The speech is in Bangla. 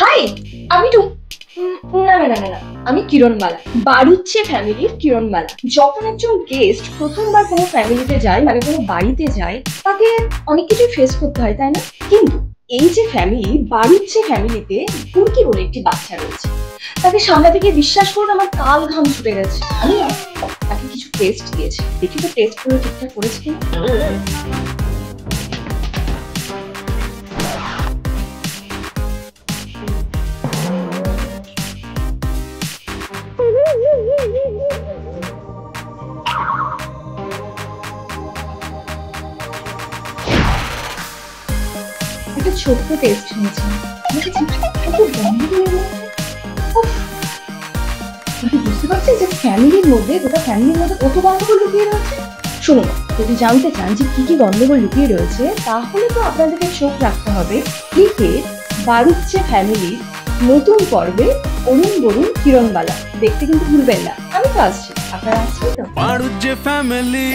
হাই, আমি না না না না না, আমি কিরণমালা, বাড়ুচ্ছে ফ্যামিলির কিরণমালা। যখন একজন গেস্ট প্রথমবার কোনো ফ্যামিলিতে যায়, মানে কোনো বাড়িতে যায়, তাকে অনেক কিছু ফেস করতে হয়, তাই না? কিন্তু এই যে ফ্যামিলি, বাড়ুচ্ছে ফ্যামিলিতে ফুলকি বলে একটি বাচ্চা রয়েছে। তাকে সামনে থেকে বিশ্বাস করুন আমার কাল ঘাম ছুটে গেছে। আমি না তাকে কিছু টেস্ট দিয়েছি, দেখি তো টেস্ট করে ঠিকঠাক করেছে কিনা। একটা ছোট্ট টেস্ট নিয়েছি, বুঝতে পারছি যে ফ্যামিলির মধ্যে, গোটা ফ্যামিলির মধ্যে কত গন্ডগোল লুকিয়ে রয়েছে। শুনুন, যদি জানতে চান যে কি কি গন্ডগোল লুকিয়ে রয়েছে, তাহলে তো আপনাদেরকে চোখ রাখতে হবে ক্রিকেট বাড়ুচ্ছে ফ্যামিলির নতুন পর্বে অরুণ বরুণ কিরণবালা। দেখতে কিন্তু ভুলবেন না। আমি তো আসছি, আপনারা আসছেন তো? বাড়ুচ্ছে ফ্যামিলি।